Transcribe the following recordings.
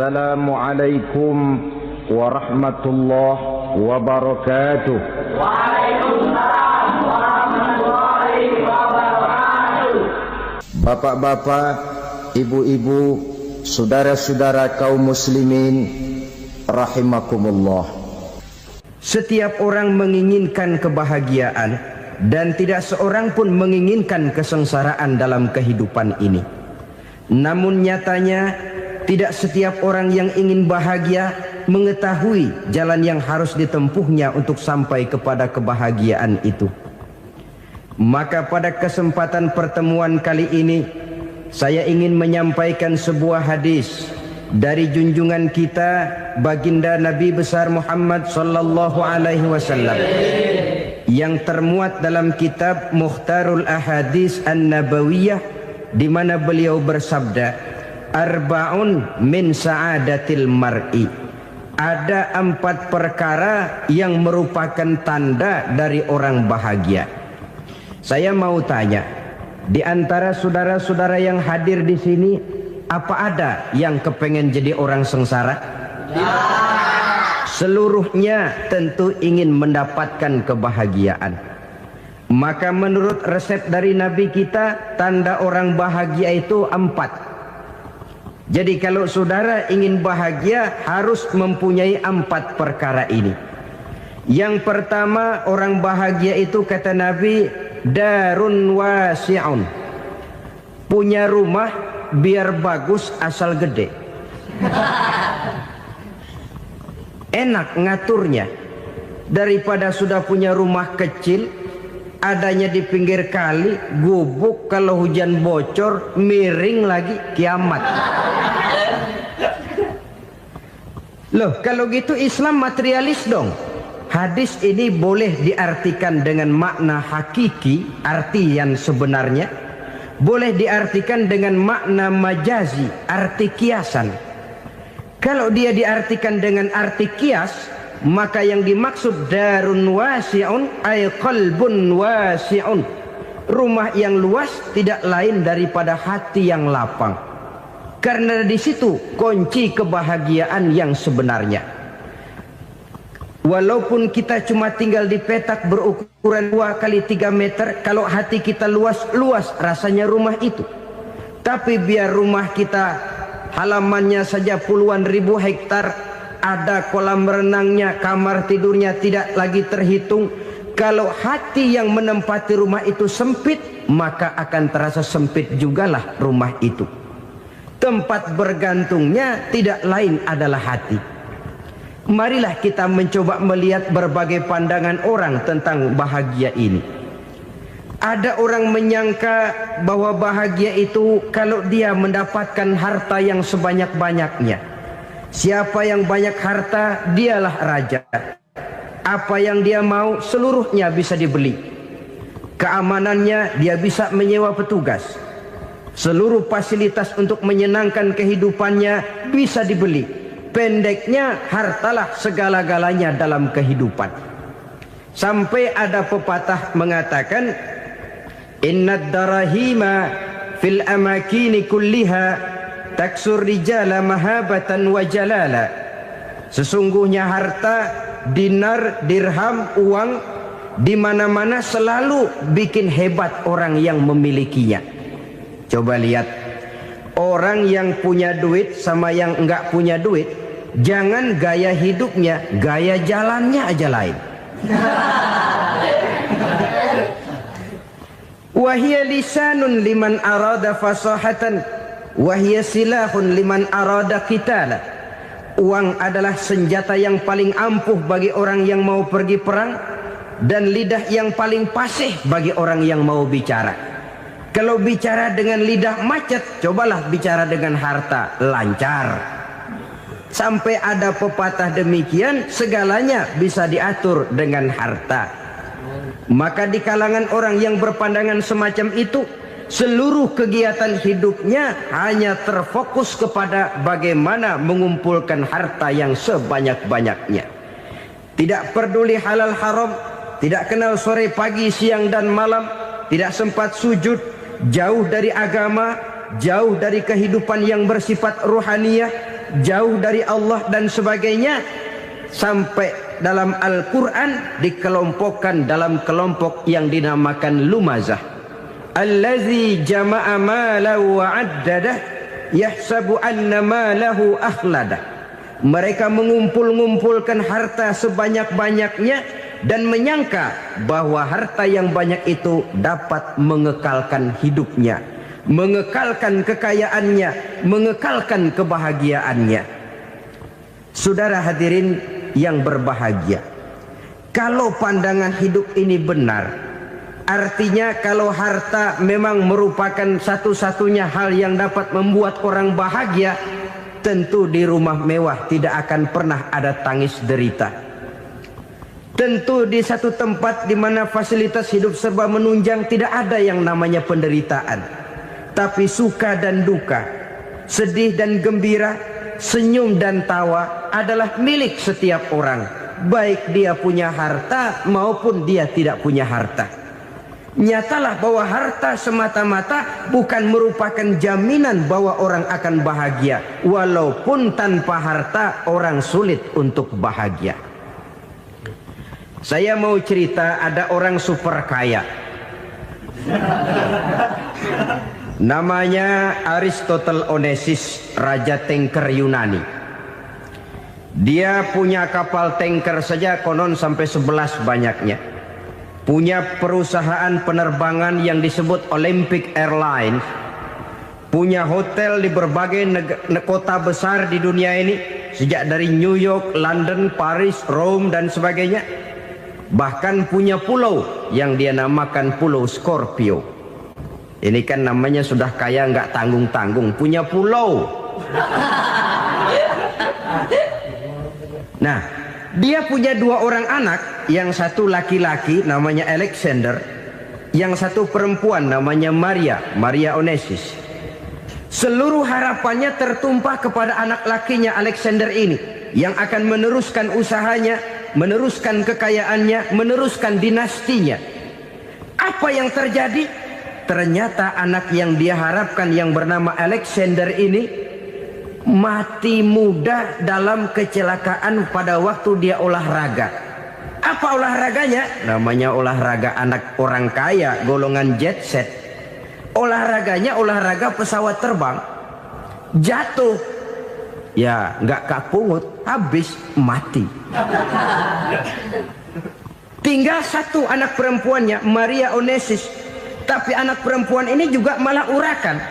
Assalamualaikum warahmatullahi wabarakatuh. Waalaikumsalam warahmatullahi wabarakatuh. Bapak-bapak, ibu-ibu, saudara-saudara kaum muslimin rahimakumullah. Setiap orang menginginkan kebahagiaan dan tidak seorang pun menginginkan kesengsaraan dalam kehidupan ini. Namun nyatanya tidak setiap orang yang ingin bahagia mengetahui jalan yang harus ditempuhnya untuk sampai kepada kebahagiaan itu. Maka pada kesempatan pertemuan kali ini saya ingin menyampaikan sebuah hadis dari junjungan kita baginda Nabi besar Muhammad sallallahu alaihi wasallam yang termuat dalam kitab Mukhtarul Ahadits An-Nabawiyah, di mana beliau bersabda, arba'un min sa'adatil mar'i. Ada 4 perkara yang merupakan tanda dari orang bahagia. Saya mau tanya, di antara saudara-saudara yang hadir di sini, apa ada yang kepengen jadi orang sengsara? Seluruhnya tentu ingin mendapatkan kebahagiaan. Maka menurut resep dari Nabi kita, tanda orang bahagia itu 4. Jadi kalau saudara ingin bahagia harus mempunyai 4 perkara ini. Yang pertama, orang bahagia itu kata Nabi, darun wasi'un. Punya rumah biar bagus asal gede. Enak ngaturnya. Daripada sudah punya rumah kecil, adanya di pinggir kali, gubuk, kalau hujan bocor, miring lagi, kiamat. Loh, kalau gitu Islam materialis dong. Hadis ini boleh diartikan dengan makna hakiki, arti yang sebenarnya. Boleh diartikan dengan makna majazi, arti kiasan. Kalau dia diartikan dengan arti kias, maka yang dimaksud darun wasi'un ay qalbun wasi'un. Rumah yang luas tidak lain daripada hati yang lapang. Karena di situ kunci kebahagiaan yang sebenarnya. Walaupun kita cuma tinggal di petak berukuran 2 kali 3 meter, kalau hati kita luas rasanya rumah itu. Tapi biar rumah kita halamannya saja puluhan ribu hektar, ada kolam renangnya, kamar tidurnya tidak lagi terhitung. Kalau hati yang menempati rumah itu sempit, maka akan terasa sempit jugalah rumah itu. Tempat bergantungnya tidak lain adalah hati. Marilah kita mencoba melihat berbagai pandangan orang tentang bahagia ini. Ada orang menyangka bahwa bahagia itu kalau dia mendapatkan harta yang sebanyak-banyaknya. Siapa yang banyak harta, dialah raja. Apa yang dia mau, seluruhnya bisa dibeli. Keamanannya, dia bisa menyewa petugas. Seluruh fasilitas untuk menyenangkan kehidupannya bisa dibeli. Pendeknya, hartalah segala-galanya dalam kehidupan. Sampai ada pepatah mengatakan, innad darahima fil amakini kulliha taksur rijala mahabatan wa jalala. Sesungguhnya harta, dinar, dirham, uang di mana-mana selalu bikin hebat orang yang memilikinya. Coba lihat, orang yang punya duit sama yang enggak punya duit, jangan gaya hidupnya, gaya jalannya aja lain. Wahia lisanun liman arada fasahatan, wahia silahun liman arada qitala. Uang adalah senjata yang paling ampuh bagi orang yang mau pergi perang, dan lidah yang paling fasih bagi orang yang mau bicara. Kalau bicara dengan lidah macet, cobalah bicara dengan harta, lancar. Sampai ada pepatah demikian, segalanya bisa diatur dengan harta. Maka di kalangan orang yang berpandangan semacam itu, seluruh kegiatan hidupnya hanya terfokus kepada bagaimana mengumpulkan harta yang sebanyak-banyaknya. Tidak peduli halal haram, tidak kenal sore pagi siang dan malam, tidak sempat sujud, jauh dari agama, jauh dari kehidupan yang bersifat ruhaniyah, jauh dari Allah dan sebagainya, sampai dalam Al-Quran dikelompokkan dalam kelompok yang dinamakan lumazah. Allazi jama'a malahu wa'addadah yahsabu anna malahu akhladah. Mereka mengumpul-ngumpulkan harta sebanyak-banyaknya dan menyangka bahwa harta yang banyak itu dapat mengekalkan hidupnya, mengekalkan kekayaannya, mengekalkan kebahagiaannya. Saudara hadirin yang berbahagia, kalau pandangan hidup ini benar, artinya kalau harta memang merupakan satu-satunya hal yang dapat membuat orang bahagia, tentu di rumah mewah tidak akan pernah ada tangis derita. Tentu di satu tempat di mana fasilitas hidup serba menunjang tidak ada yang namanya penderitaan. Tapi suka dan duka, sedih dan gembira, senyum dan tawa adalah milik setiap orang, baik dia punya harta maupun dia tidak punya harta. Nyatalah bahwa harta semata-mata bukan merupakan jaminan bahwa orang akan bahagia, walaupun tanpa harta orang sulit untuk bahagia. Saya mau cerita, ada orang super kaya, namanya Aristotle Onesius, raja tanker Yunani. Dia punya kapal tanker saja konon sampai 11 banyaknya. Punya perusahaan penerbangan yang disebut Olympic Airlines. Punya hotel di berbagai kota besar di dunia ini, sejak dari New York, London, Paris, Rome dan sebagainya. Bahkan punya pulau yang dia namakan Pulau Scorpio. Ini kan namanya sudah kaya nggak tanggung-tanggung, punya pulau. Nah, dia punya 2 orang anak, yang satu laki-laki namanya Alexander, yang satu perempuan namanya Maria Onesius. Seluruh harapannya tertumpah kepada anak lakinya Alexander ini, yang akan meneruskan usahanya, meneruskan kekayaannya, meneruskan dinastinya. Apa yang terjadi? Ternyata anak yang dia harapkan yang bernama Alexander ini mati muda dalam kecelakaan pada waktu dia olahraga. Apa olahraganya? Namanya olahraga anak orang kaya, golongan jet set. Olahraganya olahraga pesawat terbang. Jatuh, ya nggak kapungut, habis mati. Tinggal satu anak perempuannya, Maria Onesius. Tapi anak perempuan ini juga malah urakan.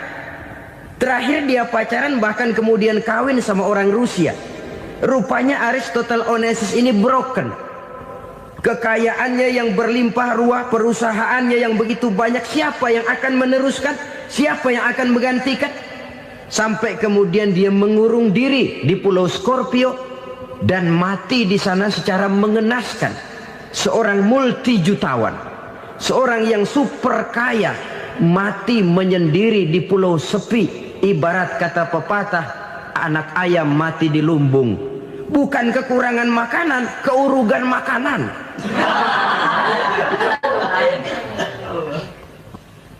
Terakhir dia pacaran, bahkan kemudian kawin sama orang Rusia. Rupanya Aristotle Onesius ini broken. Kekayaannya yang berlimpah ruah, perusahaannya yang begitu banyak, siapa yang akan meneruskan? Siapa yang akan menggantikan? Sampai kemudian dia mengurung diri di Pulau Scorpio dan mati di sana secara mengenaskan. Seorang multi jutawan, seorang yang super kaya, mati menyendiri di pulau sepi. Ibarat kata pepatah, anak ayam mati di lumbung. Bukan kekurangan makanan, keurugan makanan.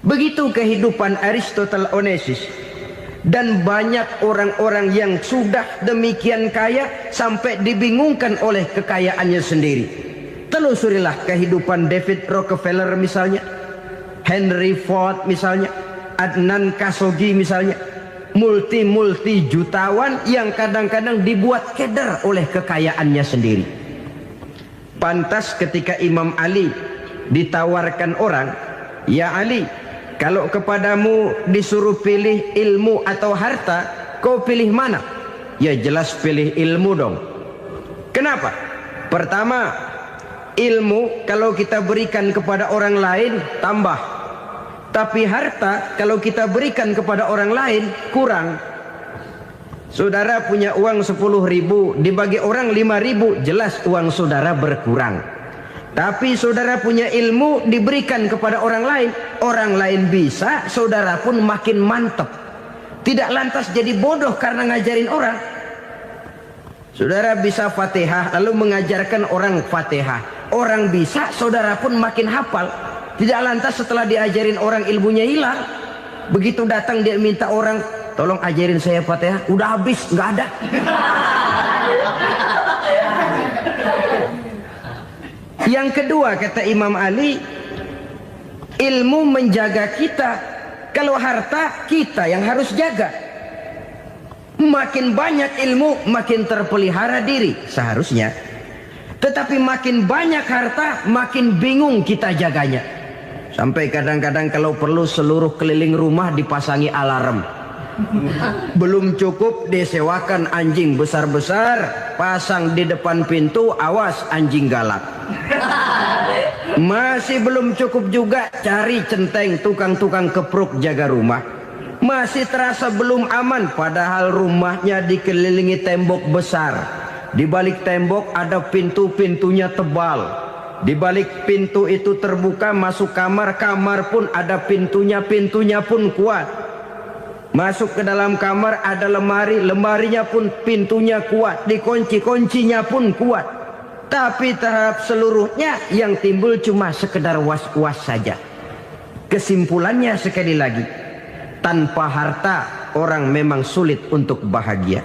Begitu kehidupan Aristotle Onesius. Dan banyak orang-orang yang sudah demikian kaya sampai dibingungkan oleh kekayaannya sendiri. Telusurilah kehidupan David Rockefeller misalnya, Henry Ford misalnya, Adnan Khashoggi misalnya. Multi jutawan yang kadang-kadang dibuat keder oleh kekayaannya sendiri. Pantas ketika Imam Ali ditawarkan orang, "Ya Ali, kalau kepadamu disuruh pilih ilmu atau harta, kau pilih mana?" Ya jelas pilih ilmu dong. Kenapa? Pertama, ilmu kalau kita berikan kepada orang lain tambah. Tapi harta kalau kita berikan kepada orang lain kurang. Saudara punya uang 10.000, dibagi orang 5.000, jelas uang saudara berkurang. Tapi saudara punya ilmu, diberikan kepada orang lain bisa, saudara pun makin mantap. Tidak lantas jadi bodoh karena ngajarin orang. Saudara bisa Fatihah lalu mengajarkan orang Fatihah. Orang bisa, saudara pun makin hafal. Tidak lantas setelah diajarin orang ilmunya hilang. Begitu datang dia minta orang tolong ajarin saya Fatihah. Udah habis, nggak ada. Yang kedua kata Imam Ali, ilmu menjaga kita. Kalau harta kita yang harus jaga. Makin banyak ilmu makin terpelihara diri seharusnya. Tetapi makin banyak harta makin bingung kita jaganya. Sampai kadang-kadang kalau perlu seluruh keliling rumah dipasangi alarm. Belum cukup disewakan anjing besar-besar, pasang di depan pintu, awas anjing galak. Masih belum cukup juga, cari centeng tukang-tukang kepruk jaga rumah. Masih terasa belum aman, padahal rumahnya dikelilingi tembok besar. Di balik tembok ada pintu-pintunya tebal. Di balik pintu itu terbuka masuk kamar, kamar pun ada pintunya, pintunya pun kuat. Masuk ke dalam kamar ada lemari, lemarinya pun pintunya kuat, dikunci, kuncinya pun kuat. Tapi terhadap seluruhnya yang timbul cuma sekedar was-was saja. Kesimpulannya sekali lagi, tanpa harta orang memang sulit untuk bahagia.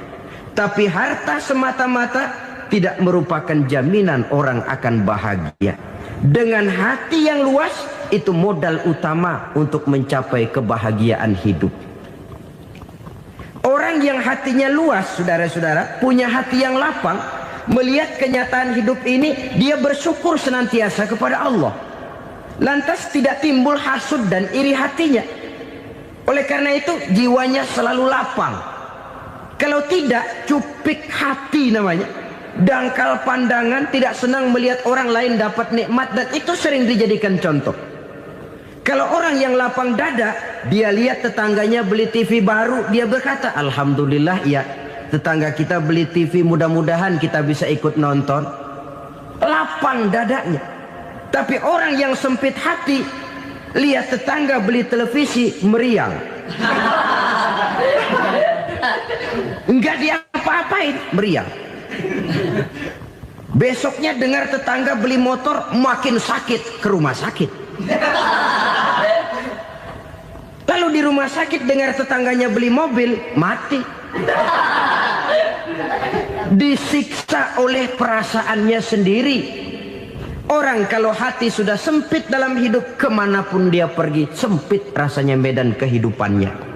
Tapi harta semata-mata tidak merupakan jaminan orang akan bahagia. Dengan hati yang luas, itu modal utama untuk mencapai kebahagiaan hidup. Orang yang hatinya luas, saudara-saudara, punya hati yang lapang, melihat kenyataan hidup ini, dia bersyukur senantiasa kepada Allah. Lantas tidak timbul hasud dan iri hatinya. Oleh karena itu jiwanya selalu lapang. Kalau tidak, cupik hati namanya. Dangkal pandangan, tidak senang melihat orang lain dapat nikmat, dan itu sering dijadikan contoh. Kalau orang yang lapang dada, dia lihat tetangganya beli TV baru, dia berkata, alhamdulillah ya, tetangga kita beli TV, mudah-mudahan kita bisa ikut nonton. Lapang dadanya. Tapi orang yang sempit hati, lihat tetangga beli televisi, meriang. Enggak diapa-apain, meriang. Besoknya dengar tetangga beli motor, makin sakit, ke rumah sakit. Lalu di rumah sakit dengar tetangganya beli mobil, mati. Disiksa oleh perasaannya sendiri. Orang kalau hati sudah sempit dalam hidup, kemanapun dia pergi, sempit rasanya medan kehidupannya.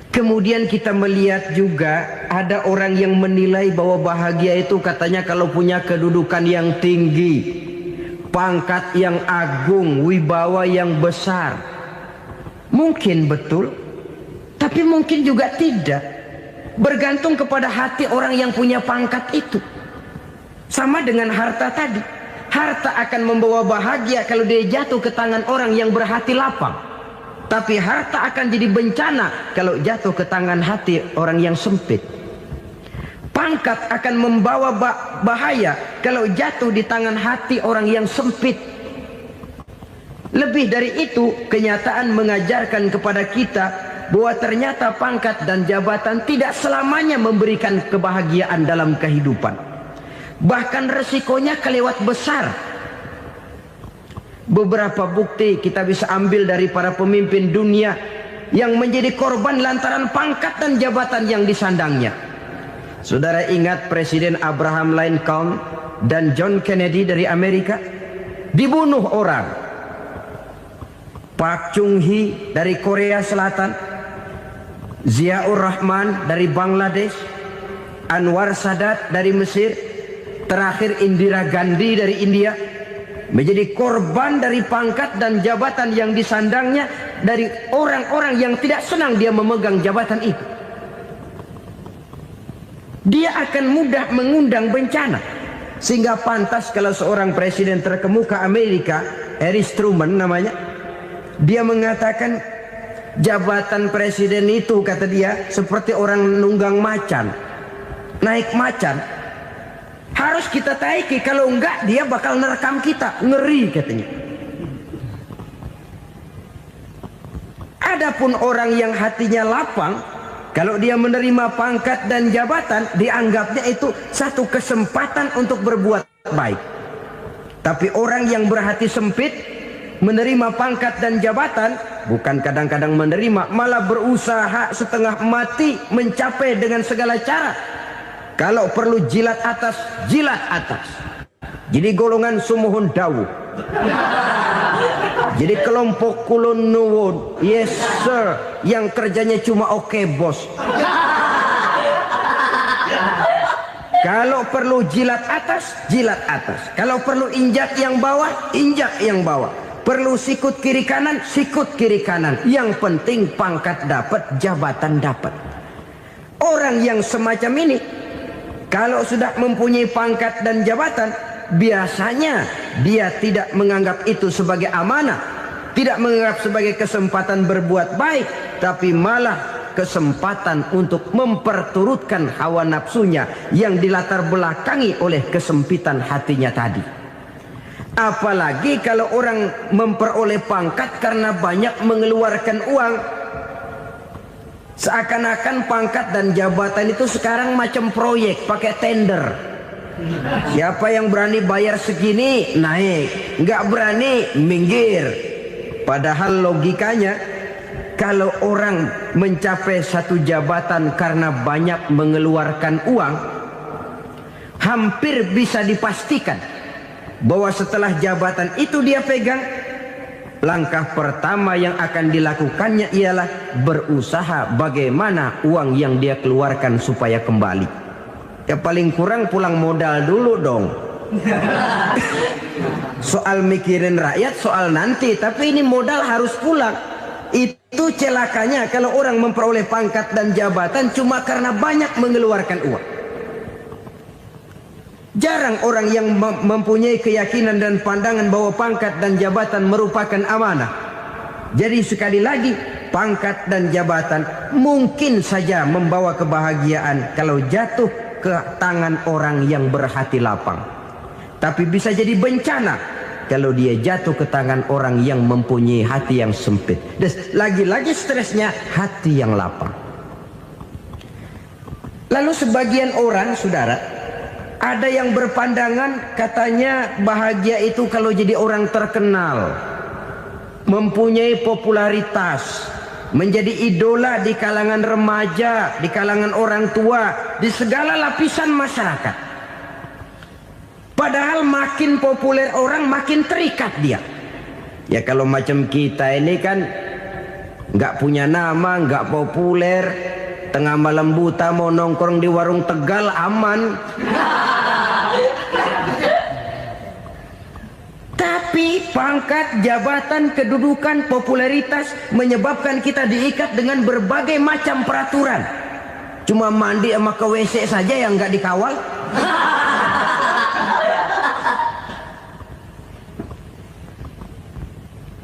Kemudian kita melihat juga ada orang yang menilai bahwa bahagia itu katanya kalau punya kedudukan yang tinggi, pangkat yang agung, wibawa yang besar. Mungkin betul, tapi mungkin juga tidak. Bergantung kepada hati orang yang punya pangkat itu. Sama dengan harta tadi. Harta akan membawa bahagia kalau dia jatuh ke tangan orang yang berhati lapang. Tapi harta akan jadi bencana kalau jatuh ke tangan hati orang yang sempit. Pangkat akan membawa bahaya kalau jatuh di tangan hati orang yang sempit. Lebih dari itu, kenyataan mengajarkan kepada kita bahwa ternyata pangkat dan jabatan tidak selamanya memberikan kebahagiaan dalam kehidupan. Bahkan resikonya kelewat besar. Beberapa bukti kita bisa ambil dari para pemimpin dunia yang menjadi korban lantaran pangkat dan jabatan yang disandangnya. Saudara ingat Presiden Abraham Lincoln dan John Kennedy dari Amerika? Dibunuh orang. Park Chung-hee dari Korea Selatan, Ziaur Rahman dari Bangladesh, Anwar Sadat dari Mesir, terakhir Indira Gandhi dari India, menjadi korban dari pangkat dan jabatan yang disandangnya dari orang-orang yang tidak senang dia memegang jabatan itu. Dia akan mudah mengundang bencana. Sehingga pantas kalau seorang presiden terkemuka Amerika, Harry Truman namanya, dia mengatakan jabatan presiden itu, kata dia, seperti orang nunggang macan. Naik macan harus kita taiki, kalau enggak dia bakal nerekam kita, ngeri katanya. Adapun orang yang hatinya lapang, kalau dia menerima pangkat dan jabatan, dianggapnya itu satu kesempatan untuk berbuat baik. Tapi orang yang berhati sempit, menerima pangkat dan jabatan, bukan kadang-kadang menerima, malah berusaha setengah mati mencapai dengan segala cara. Kalau perlu jilat atas, jilat atas. Jadi golongan sumuhun dawu. Jadi kelompok kulon nuwun, yes sir, yang kerjanya cuma oke bos. Kalau perlu jilat atas, jilat atas. Kalau perlu injak yang bawah, injak yang bawah. Perlu sikut kiri kanan, sikut kiri kanan. Yang penting pangkat dapat, jabatan dapat. Orang yang semacam ini, kalau sudah mempunyai pangkat dan jabatan, biasanya dia tidak menganggap itu sebagai amanah, tidak menganggap sebagai kesempatan berbuat baik, tapi malah kesempatan untuk memperturutkan hawa nafsunya yang dilatar belakangi oleh kesempitan hatinya tadi. Apalagi kalau orang memperoleh pangkat karena banyak mengeluarkan uang, seakan-akan pangkat dan jabatan itu sekarang macam proyek pakai tender. Siapa yang berani bayar segini naik, nggak berani minggir. Padahal logikanya, kalau orang mencapai satu jabatan karena banyak mengeluarkan uang, hampir bisa dipastikan bahwa setelah jabatan itu dia pegang, langkah pertama yang akan dilakukannya ialah berusaha bagaimana uang yang dia keluarkan supaya kembali. Ya paling kurang pulang modal dulu dong. Soal mikirin rakyat soal nanti, tapi ini modal harus pulang. Itu celakanya kalau orang memperoleh pangkat dan jabatan cuma karena banyak mengeluarkan uang. Jarang orang yang mempunyai keyakinan dan pandangan bahwa pangkat dan jabatan merupakan amanah. Jadi sekali lagi, pangkat dan jabatan mungkin saja membawa kebahagiaan kalau jatuh ke tangan orang yang berhati lapang. Tapi bisa jadi bencana kalau dia jatuh ke tangan orang yang mempunyai hati yang sempit. Dan lagi-lagi stresnya hati yang lapang. Lalu sebagian orang, saudara, ada yang berpandangan katanya bahagia itu kalau jadi orang terkenal, mempunyai popularitas, menjadi idola di kalangan remaja, di kalangan orang tua, di segala lapisan masyarakat. Padahal makin populer orang makin terikat dia. Ya kalau macam kita ini kan nggak punya nama, nggak populer, tengah malam buta mau nongkrong di warung Tegal aman. Tapi pangkat, jabatan, kedudukan, popularitas menyebabkan kita diikat dengan berbagai macam peraturan. Cuma mandi sama ke WC saja yang nggak dikawal.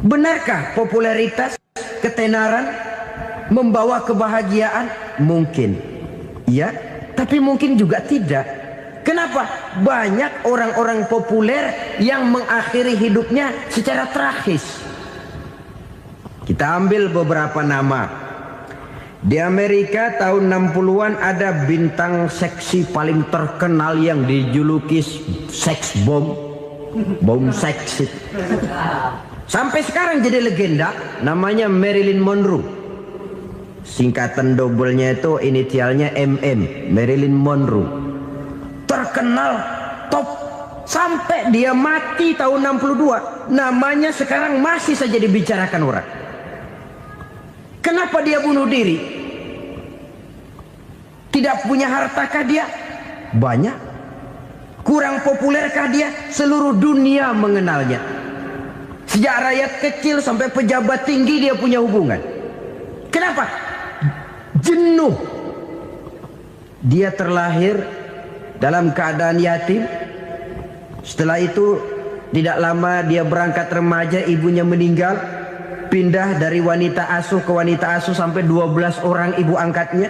Benarkah popularitas, ketenaran membawa kebahagiaan? Mungkin. Ya, tapi mungkin juga tidak. Kenapa? Banyak orang-orang populer yang mengakhiri hidupnya secara tragis. Kita ambil beberapa nama. Di Amerika tahun 60-an ada bintang seksi paling terkenal yang dijuluki seks bom. Bom seks. Sampai sekarang jadi legenda, namanya Marilyn Monroe. Singkatan double-nya itu inisialnya MM, Marilyn Monroe. Terkenal, top, sampai dia mati tahun 62. Namanya sekarang masih saja dibicarakan orang. Kenapa dia bunuh diri? Tidak punya hartakah dia? Banyak. Kurang populerkah dia? Seluruh dunia mengenalnya. Sejak rakyat kecil sampai pejabat tinggi dia punya hubungan. Kenapa? Jenuh. Dia terlahir dalam keadaan yatim. Setelah itu tidak lama dia berangkat remaja, ibunya meninggal. Pindah dari wanita asuh ke wanita asuh sampai 12 orang ibu angkatnya.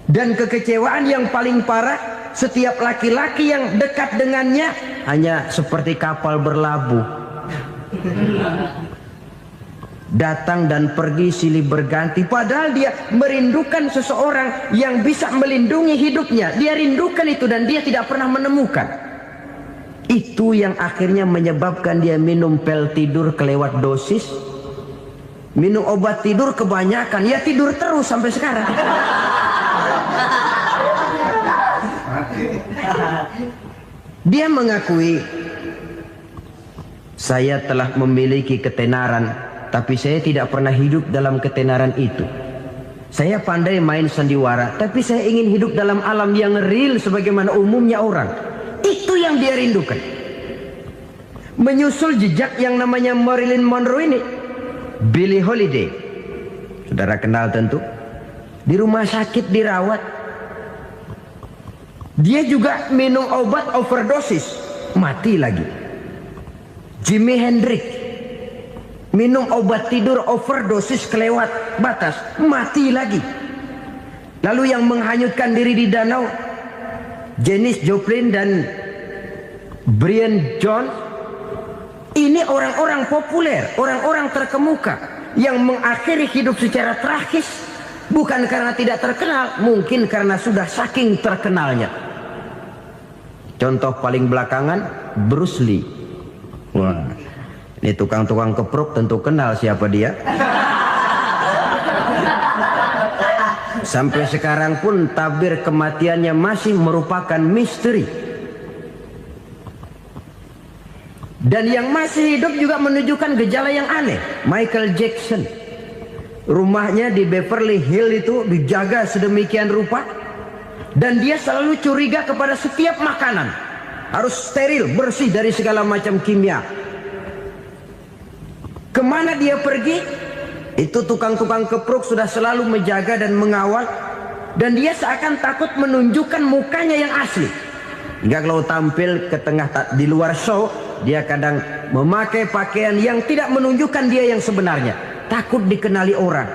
Dan kekecewaan yang paling parah, setiap laki-laki yang dekat dengannya hanya seperti kapal berlabuh. Datang dan pergi silih berganti. Padahal dia merindukan seseorang yang bisa melindungi hidupnya. Dia rindukan itu dan dia tidak pernah menemukan. Itu yang akhirnya menyebabkan dia minum pil tidur kelewat dosis, minum obat tidur kebanyakan, ya tidur terus sampai sekarang. Dia mengakui, saya telah memiliki ketenaran, tapi saya tidak pernah hidup dalam ketenaran itu. Saya pandai main sandiwara, tapi saya ingin hidup dalam alam yang real sebagaimana umumnya orang. Itu yang dia rindukan. Menyusul jejak yang namanya Marilyn Monroe ini, Billie Holiday, saudara kenal tentu, di rumah sakit dirawat. Dia juga minum obat overdosis, mati lagi. Jimi Hendrix minum obat tidur overdosis kelewat batas, mati lagi. Lalu yang menghanyutkan diri di danau, Janis Joplin dan Brian Jones. Ini orang-orang populer, orang-orang terkemuka yang mengakhiri hidup secara tragis, bukan karena tidak terkenal, mungkin karena sudah saking terkenalnya. Contoh paling belakangan, Bruce Lee. Wah, ini tukang-tukang kepruk tentu kenal siapa dia. Sampai sekarang pun tabir kematiannya masih merupakan misteri. Dan yang masih hidup juga menunjukkan gejala yang aneh. Michael Jackson, rumahnya di Beverly Hills itu dijaga sedemikian rupa, dan dia selalu curiga kepada setiap makanan harus steril, bersih dari segala macam kimia. Kemana dia pergi, itu tukang-tukang kepruk sudah selalu menjaga dan mengawal, dan dia seakan takut menunjukkan mukanya yang asli. Hingga kalau tampil ke tengah di luar show, dia kadang memakai pakaian yang tidak menunjukkan dia yang sebenarnya, takut dikenali orang.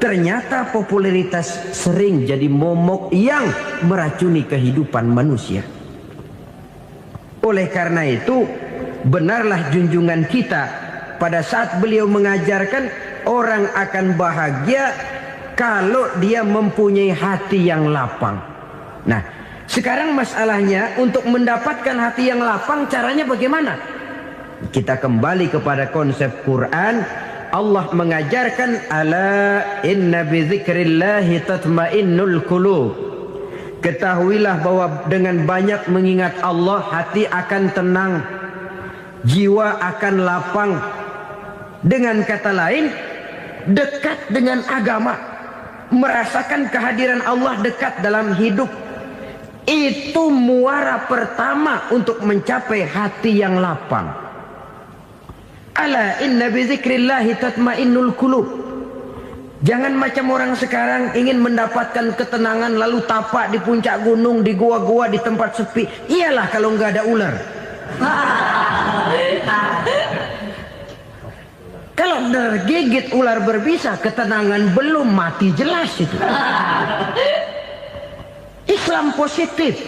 Ternyata popularitas sering jadi momok yang meracuni kehidupan manusia. Oleh karena itu, benarlah junjungan kita pada saat beliau mengajarkan orang akan bahagia kalau dia mempunyai hati yang lapang. Nah, sekarang masalahnya untuk mendapatkan hati yang lapang, caranya bagaimana? Kita kembali kepada konsep Quran. Allah mengajarkan, ala inna bi dzikrillahi tatmainnul qulub. Ketahuilah bahwa dengan banyak mengingat Allah, hati akan tenang, jiwa akan lapang. Dengan kata lain, dekat dengan agama, merasakan kehadiran Allah dekat dalam hidup, itu muara pertama untuk mencapai hati yang lapang. Ala inna bi dzikrillahi tatmainnul qulub. Jangan macam orang sekarang ingin mendapatkan ketenangan lalu tapak di puncak gunung, di gua-gua, di tempat sepi. Iyalah kalau nggak ada ular. Kalau tergigit ular berbisa, ketenangan belum, mati jelas itu. Islam positif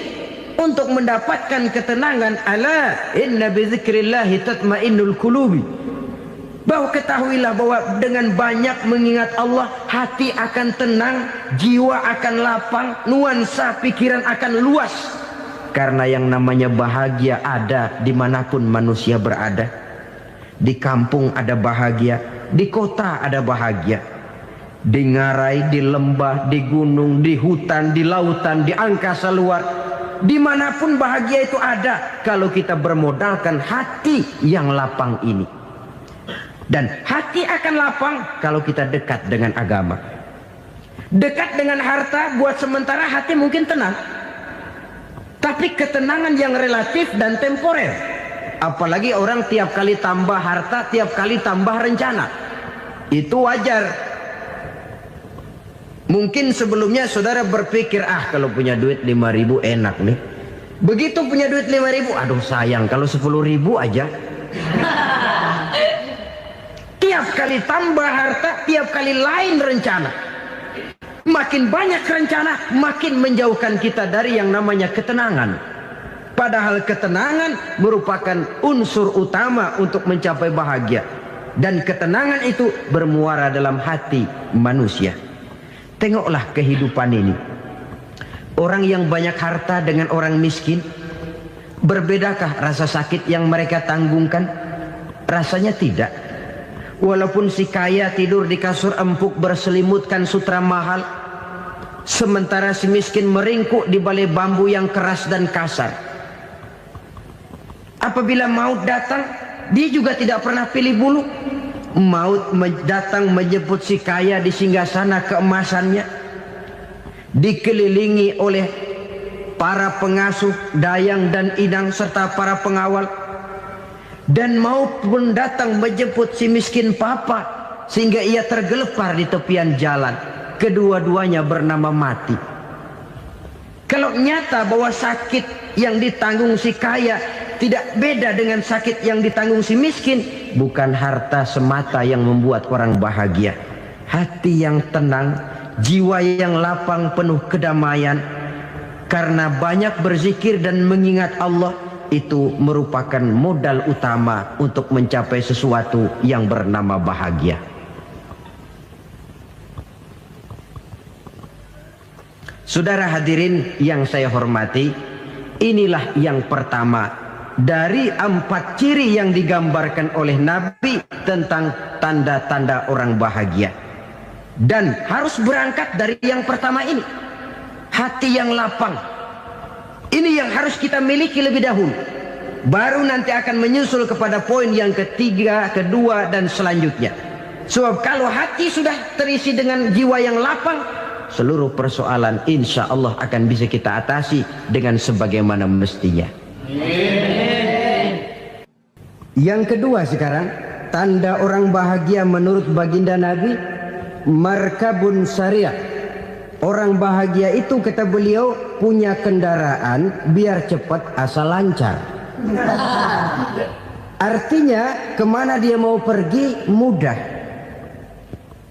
untuk mendapatkan ketenangan. Ala inna bi dzikrillahi tatmainnul qulubi. Bahwa ketahuilah bahwa dengan banyak mengingat Allah, hati akan tenang, jiwa akan lapang, nuansa pikiran akan luas. Karena yang namanya bahagia ada dimanapun manusia berada. Di kampung ada bahagia, di kota ada bahagia, di ngarai, di lembah, di gunung, di hutan, di lautan, di angkasa luar, dimanapun bahagia itu ada kalau kita bermodalkan hati yang lapang ini. Dan hati akan lapang kalau kita dekat dengan agama. Dekat dengan harta buat sementara hati mungkin tenang, tapi ketenangan yang relatif dan temporer. Apalagi orang tiap kali tambah harta, tiap kali tambah rencana. Itu wajar. Mungkin sebelumnya saudara berpikir, kalau punya duit 5.000 enak nih. Begitu punya duit 5.000, aduh sayang kalau 10.000 aja. Tiap kali tambah harta, tiap kali lain rencana. Makin banyak rencana, makin menjauhkan kita dari yang namanya ketenangan. Padahal ketenangan merupakan unsur utama untuk mencapai bahagia. Dan ketenangan itu bermuara dalam hati manusia. Tengoklah kehidupan ini. Orang yang banyak harta dengan orang miskin, Berbedakah rasa sakit yang mereka tanggungkan? Rasanya tidak. Walaupun si kaya tidur di kasur empuk berselimutkan sutra mahal, sementara si miskin meringkuk di balai bambu yang keras dan kasar. Apabila maut datang, dia juga tidak pernah pilih bulu. Maut datang menjemput si kaya di singgasana keemasannya, dikelilingi oleh para pengasuh, dayang dan inang serta para pengawal. Dan maut pun datang menjemput si miskin papa, sehingga ia tergelepar di tepian jalan. Kedua-duanya bernama mati. Kalau nyata bahwa sakit yang ditanggung si kaya tidak beda dengan sakit yang ditanggung si miskin, bukan harta semata yang membuat orang bahagia. Hati yang tenang, jiwa yang lapang penuh kedamaian, karena banyak berzikir dan mengingat Allah, itu merupakan modal utama untuk mencapai sesuatu yang bernama bahagia. Saudara hadirin yang saya hormati, inilah yang pertama dari 4 ciri yang digambarkan oleh Nabi tentang tanda-tanda orang bahagia. Dan harus berangkat dari yang pertama ini, hati yang lapang. Ini yang harus kita miliki lebih dahulu. Baru nanti akan menyusul kepada poin yang ketiga, kedua, dan selanjutnya. Sebab kalau hati sudah terisi dengan jiwa yang lapang, seluruh persoalan insya Allah akan bisa kita atasi dengan sebagaimana mestinya. Yang kedua sekarang, tanda orang bahagia menurut baginda Nabi, markabun syariah. Orang bahagia itu, kata beliau, punya kendaraan biar cepat asal lancar. Artinya kemana dia mau pergi mudah.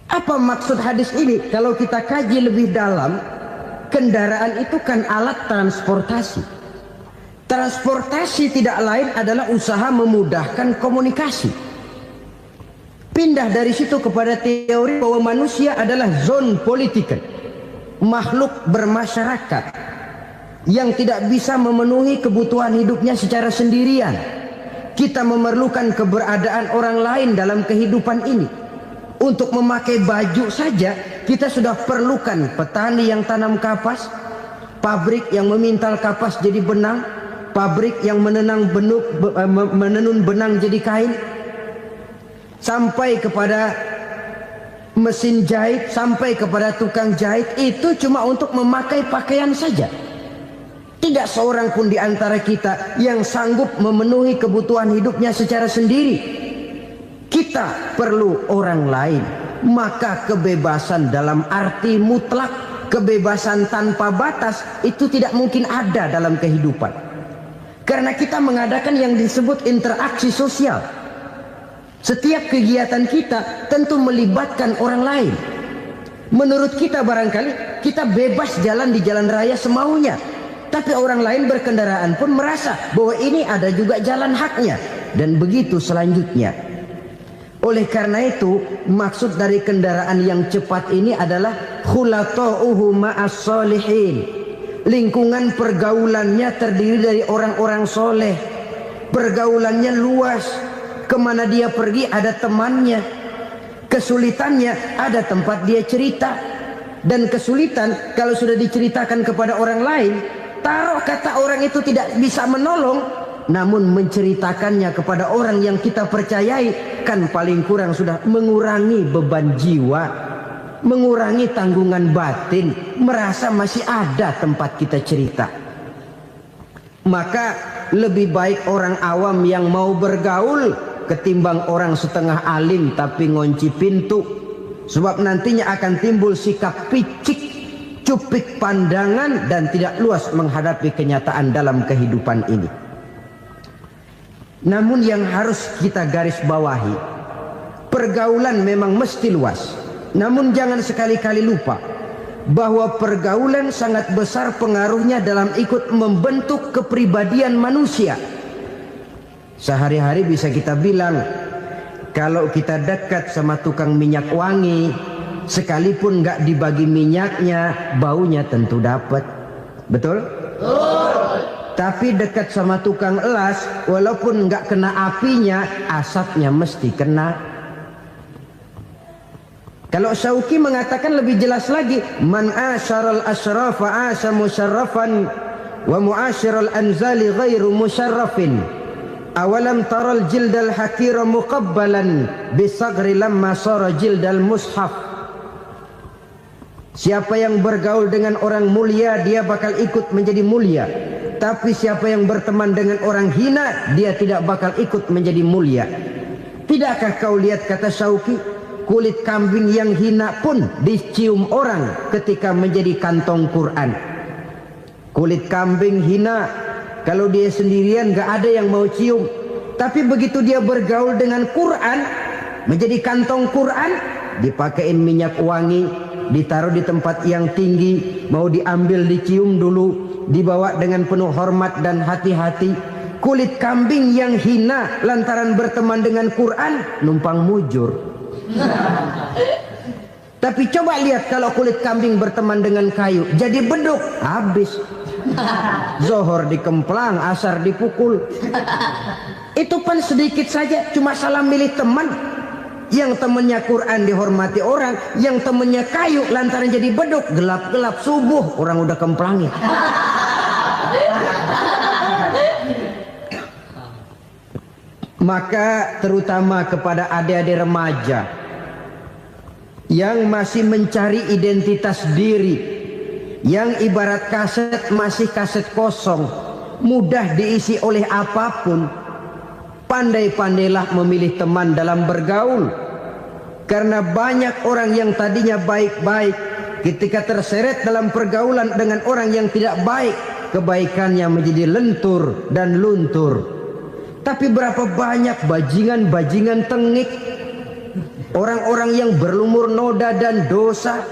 Apa maksud hadis ini? Kalau kita kaji lebih dalam, kendaraan itu kan alat transportasi. Transportasi tidak lain adalah usaha memudahkan komunikasi. Pindah dari situ kepada teori bahwa manusia adalah zon political, makhluk bermasyarakat yang tidak bisa memenuhi kebutuhan hidupnya secara sendirian. Kita memerlukan keberadaan orang lain dalam kehidupan ini. Untuk memakai baju saja kita sudah perlukan petani yang tanam kapas, pabrik yang memintal kapas jadi benang, pabrik yang menenun benang jadi kain, sampai kepada mesin jahit, sampai kepada tukang jahit. Itu cuma untuk memakai pakaian saja. Tidak seorang pun di antara kita yang sanggup memenuhi kebutuhan hidupnya secara sendiri. Kita perlu orang lain. Maka kebebasan dalam arti mutlak, kebebasan tanpa batas, itu tidak mungkin ada dalam kehidupan. Karena kita mengadakan yang disebut interaksi sosial. Setiap kegiatan kita tentu melibatkan orang lain. Menurut kita barangkali kita bebas jalan di jalan raya semaunya, tapi orang lain berkendaraan pun merasa bahwa ini ada juga jalan haknya, dan begitu selanjutnya. Oleh karena itu, maksud dari kendaraan yang cepat ini adalah khulata'uhu ma'as solihin. Lingkungan pergaulannya terdiri dari orang-orang soleh. Pergaulannya luas. Kemana dia pergi ada temannya. Kesulitannya ada tempat dia cerita. Dan kesulitan kalau sudah diceritakan kepada orang lain, taruh kata orang itu tidak bisa menolong, namun menceritakannya kepada orang yang kita percayai, kan paling kurang sudah mengurangi beban jiwa, mengurangi tanggungan batin, merasa masih ada tempat kita cerita. Maka lebih baik orang awam yang mau bergaul ketimbang orang setengah alim tapi ngunci pintu. Sebab nantinya akan timbul sikap picik, cupik pandangan, dan tidak luas menghadapi kenyataan dalam kehidupan ini. Namun yang harus kita garis bawahi, pergaulan memang mesti luas. Namun jangan sekali-kali lupa bahwa pergaulan sangat besar pengaruhnya dalam ikut membentuk kepribadian manusia. Sehari-hari bisa kita bilang, kalau kita dekat sama tukang minyak wangi, sekalipun nggak dibagi minyaknya, baunya tentu dapat. Betul? Tapi dekat sama tukang elas, walaupun nggak kena apinya, asapnya mesti kena. Kalau Syauqi mengatakan lebih jelas lagi, man asyaral asrafa asa musyarrafan wa muasyiral anzali ghairu musyarrafin. Awalam taral jildal hakira muqabbalan bisagri lamma sara jildal mushaf. Siapa yang bergaul dengan orang mulia, dia bakal ikut menjadi mulia. Tapi siapa yang berteman dengan orang hina, dia tidak bakal ikut menjadi mulia. Tidakkah kau lihat, kata Syauqi, kulit kambing yang hina pun dicium orang ketika menjadi kantong Quran. Kulit kambing hina, kalau dia sendirian gak ada yang mau cium. Tapi begitu dia bergaul dengan Quran, menjadi kantong Quran, dipakein minyak wangi, ditaruh di tempat yang tinggi, mau diambil dicium dulu, dibawa dengan penuh hormat dan hati-hati. Kulit kambing yang hina lantaran berteman dengan Quran, numpang mujur. Tapi coba lihat kalau kulit kambing berteman dengan kayu, jadi beduk, habis. Zohor dikemplang, asar dipukul. Itu pun sedikit saja, cuma salah milih teman. Yang temannya Quran dihormati orang, yang temannya kayu lantaran jadi beduk, gelap-gelap subuh orang udah kemplangin. Maka terutama kepada adik-adik remaja yang masih mencari identitas diri, yang ibarat kaset masih kaset kosong, mudah diisi oleh apapun, pandai-pandailah memilih teman dalam bergaul. Karena banyak orang yang tadinya baik-baik, ketika terseret dalam pergaulan dengan orang yang tidak baik, kebaikannya menjadi lentur dan luntur. Tapi berapa banyak bajingan-bajingan tengik, orang-orang yang berlumur noda dan dosa,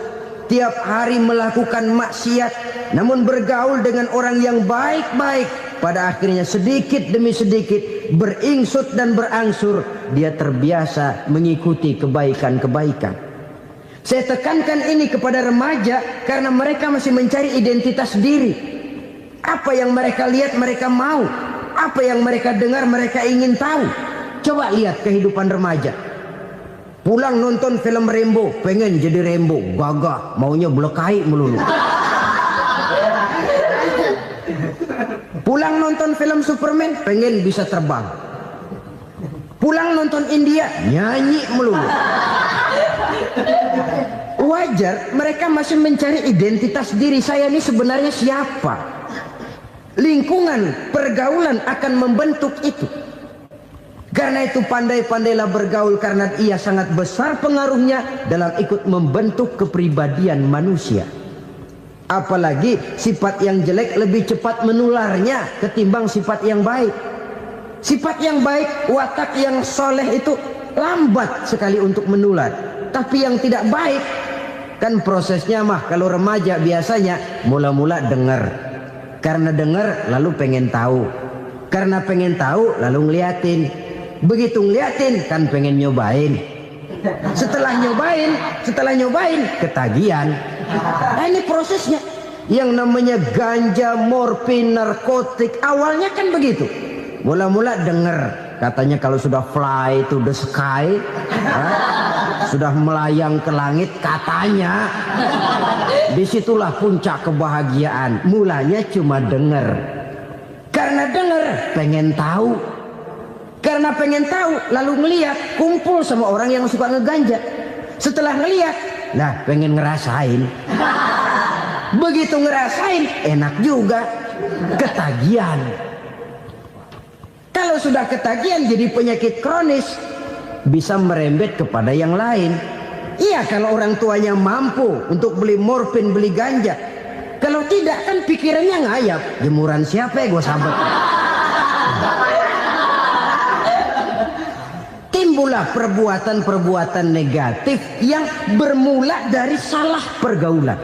tiap hari melakukan maksiat, namun bergaul dengan orang yang baik-baik, pada akhirnya sedikit demi sedikit beringsut dan berangsur dia terbiasa mengikuti kebaikan-kebaikan. Saya tekankan ini kepada remaja karena mereka masih mencari identitas diri. Apa yang mereka lihat mereka mau, apa yang mereka dengar mereka ingin tahu. Coba lihat kehidupan remaja. Pulang nonton film Rambo, pengen jadi Rambo, gagah, maunya belekai melulu. Pulang nonton film Superman, pengen bisa terbang. Pulang nonton India, nyanyi melulu. Wajar, mereka masih mencari identitas diri. Saya ini sebenarnya siapa? Lingkungan, pergaulan akan membentuk itu. Karena itu pandai-pandailah bergaul, karena ia sangat besar pengaruhnya dalam ikut membentuk kepribadian manusia. Apalagi sifat yang jelek lebih cepat menularnya ketimbang sifat yang baik. Sifat yang baik, watak yang soleh itu lambat sekali untuk menular. Tapi yang tidak baik, kan prosesnya mah kalau remaja biasanya mula-mula dengar. Karena dengar lalu pengen tahu. Karena pengen tahu lalu ngeliatin. Begitu ngeliatin kan pengen nyobain. Setelah nyobain ketagihan. Nah, ini prosesnya. Yang namanya ganja, morfin, narkotik, awalnya kan begitu. Mula-mula dengar, katanya kalau sudah fly to the sky, sudah melayang ke langit, katanya disitulah puncak kebahagiaan. Mulanya cuma dengar. Karena dengar pengen tahu. Karena pengen tahu lalu ngeliat, kumpul sama orang yang suka ngeganja. Setelah ngeliat, nah pengen ngerasain. Begitu ngerasain enak juga, ketagihan. Kalau sudah ketagihan jadi penyakit kronis, bisa merembet kepada yang lain. Iya, kalau orang tuanya mampu untuk beli morfin, beli ganja. Kalau tidak kan pikirannya ngayap, jemuran siapa ya gue sahabat. Timbullah perbuatan-perbuatan negatif yang bermula dari salah pergaulan.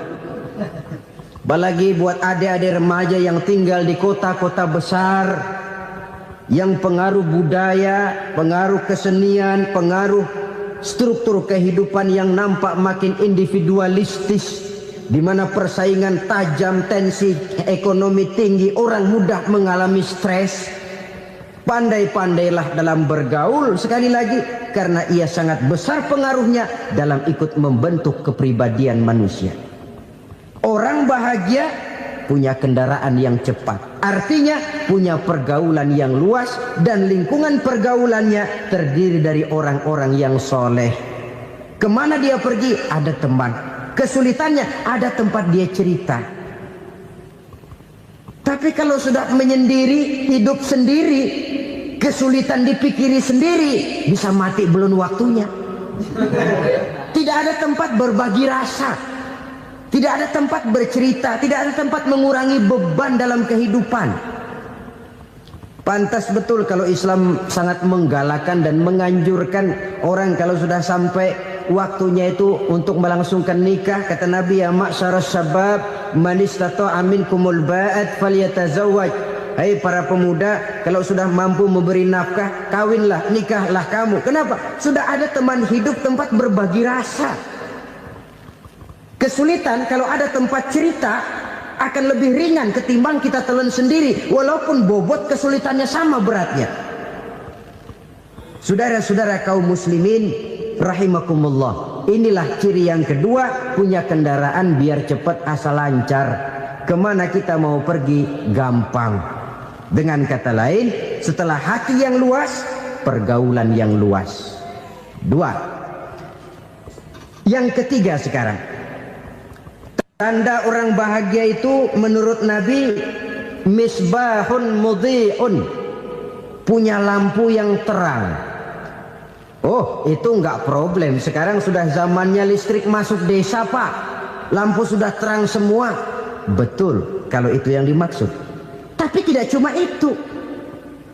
Apalagi buat adik-adik remaja yang tinggal di kota-kota besar, yang pengaruh budaya, pengaruh kesenian, pengaruh struktur kehidupan yang nampak makin individualistis, di mana persaingan tajam, tensi ekonomi tinggi, orang mudah mengalami stres. Pandai-pandailah dalam bergaul, sekali lagi, karena ia sangat besar pengaruhnya dalam ikut membentuk kepribadian manusia. Orang bahagia punya kendaraan yang cepat, artinya punya pergaulan yang luas, dan lingkungan pergaulannya terdiri dari orang-orang yang soleh. Kemana dia pergi, ada teman. Kesulitannya, ada tempat dia cerita. Tapi kalau sudah menyendiri, hidup sendiri, kesulitan dipikiri sendiri, bisa mati belum waktunya. Tidak ada tempat berbagi rasa, tidak ada tempat bercerita, tidak ada tempat mengurangi beban dalam kehidupan. Pantas betul kalau Islam sangat menggalakkan dan menganjurkan orang kalau sudah sampai waktunya itu untuk melangsungkan nikah. Kata Nabi, ya ma'syaras syabab man istata'a minkumul ba'at falyatazawwaj. Hai para pemuda, kalau sudah mampu memberi nafkah, kawinlah, nikahlah kamu. Kenapa? Sudah ada teman hidup, tempat berbagi rasa. Kesulitan kalau ada tempat cerita akan lebih ringan ketimbang kita telan sendiri, walaupun bobot kesulitannya sama beratnya. Saudara-saudara kaum muslimin rahimakumullah, inilah ciri yang kedua, punya kendaraan biar cepat asal lancar. Kemana kita mau pergi gampang. Dengan kata lain, setelah hati yang luas, pergaulan yang luas. Dua. Yang ketiga sekarang, tanda orang bahagia itu menurut Nabi, misbahun mudhi'un, punya lampu yang terang. Oh, itu enggak problem. Sekarang sudah zamannya listrik masuk desa, Pak. Lampu sudah terang semua. Betul, kalau itu yang dimaksud. Tapi tidak cuma itu.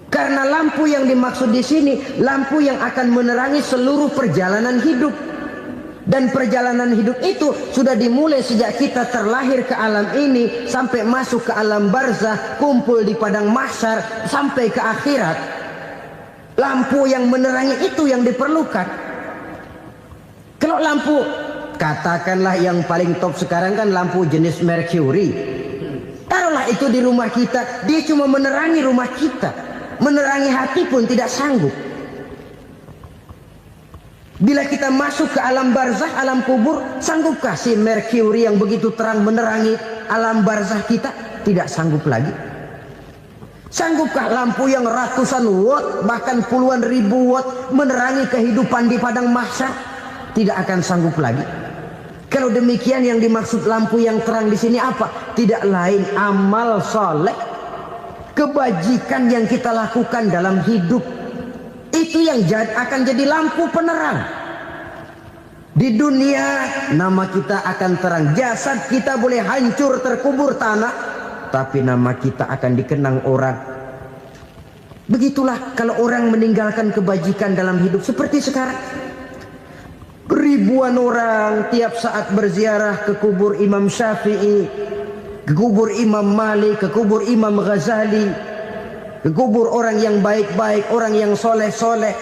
Karena lampu yang dimaksud di sini, lampu yang akan menerangi seluruh perjalanan hidup. Dan perjalanan hidup itu sudah dimulai sejak kita terlahir ke alam ini, sampai masuk ke alam barzah, kumpul di padang mahsyar, sampai ke akhirat. Lampu yang menerangi itu yang diperlukan. Kalau lampu, katakanlah yang paling top sekarang kan lampu jenis Mercury. Taruhlah itu di rumah kita, dia cuma menerangi rumah kita, menerangi hati pun tidak sanggup. Bila kita masuk ke alam barzah, alam kubur, sanggupkah si Mercury yang begitu terang menerangi alam barzah kita? Tidak sanggup lagi. Sanggupkah lampu yang ratusan watt, bahkan puluhan ribu watt menerangi kehidupan di padang mahsyar? Tidak akan sanggup lagi. Kalau demikian, yang dimaksud lampu yang terang di sini apa? Tidak lain amal soleh, kebajikan yang kita lakukan dalam hidup. Itu yang akan jadi lampu penerang. Di dunia nama kita akan terang. Jasad kita boleh hancur terkubur tanah, tapi nama kita akan dikenang orang. Begitulah kalau orang meninggalkan kebajikan dalam hidup seperti sekarang. Ribuan orang tiap saat berziarah ke kubur Imam Syafi'i, ke kubur Imam Malik, ke kubur Imam Ghazali, ke kubur orang yang baik-baik, orang yang soleh-soleh.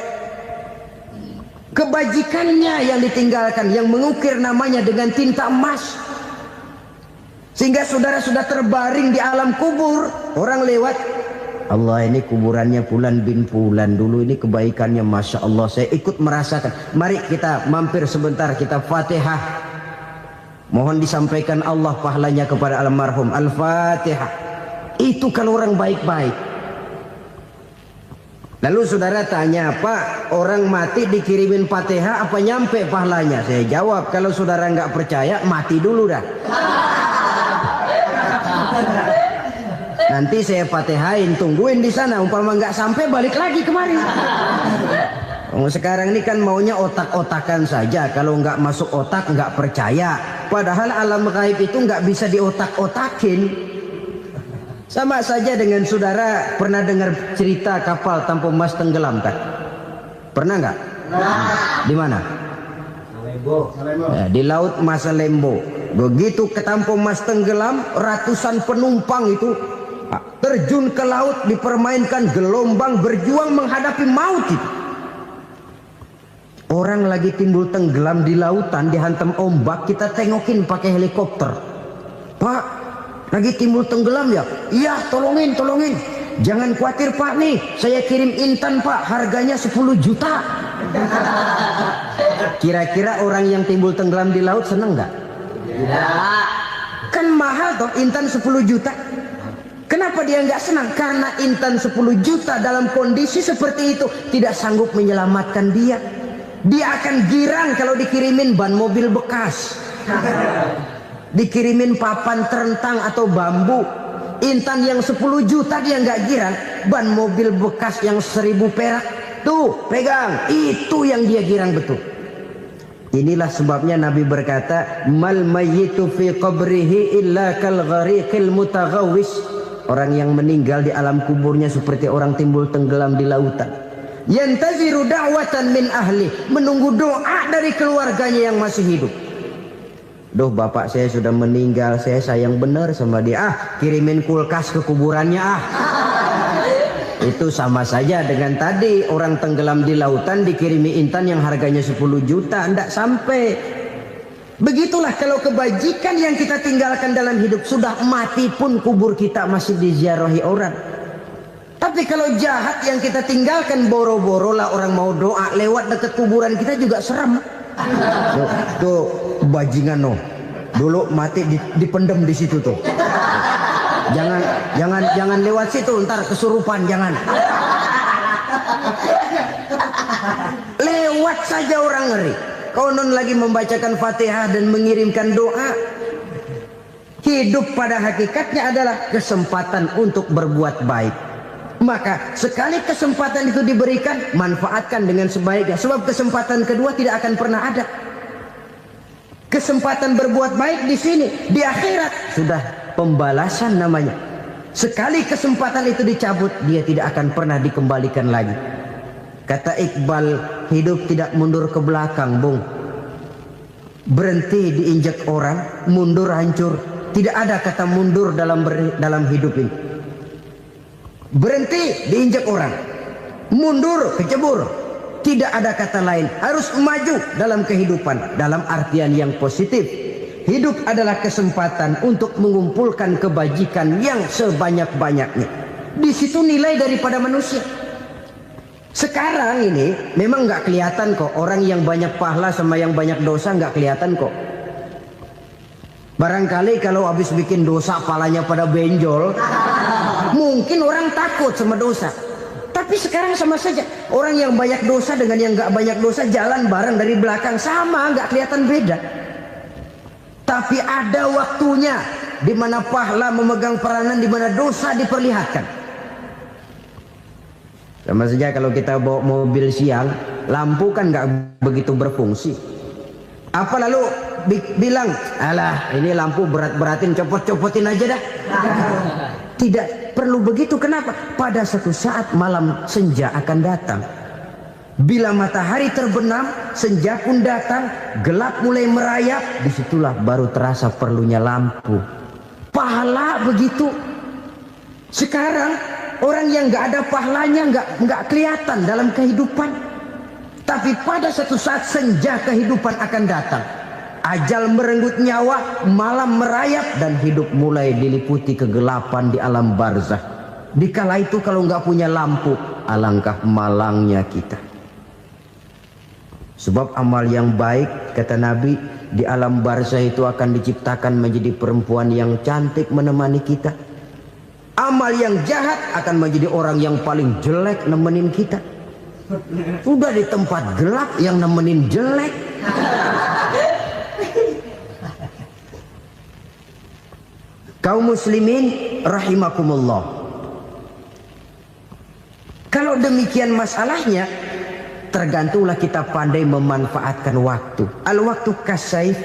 Kebajikannya yang ditinggalkan, yang mengukir namanya dengan tinta emas. Sehingga saudara sudah terbaring di alam kubur, orang lewat, Allah, ini kuburannya Fulan bin Fulan, dulu ini kebaikannya Masya Allah, saya ikut merasakan. Mari kita mampir sebentar, kita Fatihah. Mohon disampaikan Allah pahalanya kepada almarhum. Al-Fatihah. Itu kalau orang baik-baik. Lalu saudara tanya, Pak, orang mati dikirimin Fatihah apa nyampe pahalanya? Saya jawab, kalau saudara nggak percaya, mati dulu dah. Nanti saya Fatihain, tungguin di sana. Umpama nggak sampai, balik lagi kemari. Sekarang ini kan maunya otak-otakan saja. Kalau nggak masuk otak, nggak percaya. Padahal alam gaib itu nggak bisa diotak-otakin. Sama saja dengan saudara pernah dengar cerita kapal tanpa emas tenggelam kan? Pernah nggak? Di mana? Ya, di laut Masalembo. Begitu ketampo emas tenggelam, ratusan penumpang itu terjun ke laut, dipermainkan gelombang, berjuang menghadapi maut itu. Orang lagi timbul tenggelam di lautan, dihantam ombak, kita tengokin pakai helikopter. Pak, lagi timbul tenggelam ya? Iya, tolongin. Jangan khawatir Pak nih, saya kirim Intan Pak, harganya 10 juta. Kira-kira orang yang timbul tenggelam di laut seneng nggak? Tidak. Kan mahal toh Intan 10 juta. Kenapa dia nggak senang? Karena Intan 10 juta dalam kondisi seperti itu tidak sanggup menyelamatkan dia. Dia akan girang kalau dikirimin ban mobil bekas, dikirimin papan terentang atau bambu. Intan yang 10 juta dia nggak girang. Ban mobil bekas yang 1000 perak, tuh pegang, itu yang dia girang betul. Inilah sebabnya Nabi berkata, mal mayyitu fi qabrihi illa kal ghariqil mutaghawwis. Orang yang meninggal di alam kuburnya seperti orang timbul tenggelam di lautan. Yantaziru da'watan min ahli, menunggu doa dari keluarganya yang masih hidup. Duh, bapak saya sudah meninggal, saya sayang benar sama dia. Kirimin kulkas ke kuburannya Itu sama saja dengan tadi orang tenggelam di lautan dikirimi Intan yang harganya 10 juta, ndak sampai. Begitulah kalau kebajikan yang kita tinggalkan dalam hidup, sudah mati pun kubur kita masih diziarahi orang. Tapi kalau jahat yang kita tinggalkan, boro-boro lah orang mau doa lewat dekat kuburan kita juga serem. Tuh bajingan no, dulu mati dipendem di situ tuh. Jangan lewat situ, ntar kesurupan, jangan. Lewat saja orang ngeri. Konon lagi membacakan Fatihah dan mengirimkan doa. Hidup pada hakikatnya adalah kesempatan untuk berbuat baik. Maka sekali kesempatan itu diberikan, manfaatkan dengan sebaiknya. Sebab kesempatan kedua tidak akan pernah ada. Kesempatan berbuat baik di sini, di akhirat sudah pembalasan namanya. Sekali kesempatan itu dicabut, dia tidak akan pernah dikembalikan lagi. Kata Iqbal, hidup tidak mundur ke belakang, Bung. Berhenti diinjak orang, mundur hancur. Tidak ada kata mundur dalam hidup ini. Berhenti diinjak orang, mundur kecebur. Tidak ada kata lain. Harus maju dalam kehidupan, dalam artian yang positif. Hidup adalah kesempatan untuk mengumpulkan kebajikan yang sebanyak-banyaknya. Di situ nilai daripada manusia. Sekarang ini memang nggak kelihatan kok, orang yang banyak pahala sama yang banyak dosa nggak kelihatan kok. Barangkali kalau habis bikin dosa palanya pada benjol, mungkin orang takut sama dosa. Tapi sekarang sama saja, orang yang banyak dosa dengan yang nggak banyak dosa jalan bareng dari belakang, sama, nggak kelihatan beda. Tapi ada waktunya di mana pahala memegang peranan, di mana dosa diperlihatkan. Sama saja kalau kita bawa mobil siang, lampu kan nggak begitu berfungsi. Apa lalu bilang, alah ini lampu berat-beratin, copot-copotin aja dah. Tidak perlu begitu. Kenapa? Pada satu saat malam senja akan datang. Bila matahari terbenam, senja pun datang, gelap mulai merayap, disitulah baru terasa perlunya lampu. Pahala begitu. Sekarang orang yang nggak ada pahalanya nggak kelihatan dalam kehidupan. Tapi pada satu saat senja kehidupan akan datang. Ajal merenggut nyawa, malam merayap, dan hidup mulai diliputi kegelapan di alam barzah. Dikala itu kalau nggak punya lampu, alangkah malangnya kita. Sebab amal yang baik, kata Nabi, di alam barzah itu akan diciptakan menjadi perempuan yang cantik menemani kita. Amal yang jahat akan menjadi orang yang paling jelek nemenin kita. Udah di tempat gelap yang nemenin jelek. Kaum muslimin rahimakumullah. Kalau demikian masalahnya, tergantunglah kita pandai memanfaatkan waktu. Al-waktu kasayf,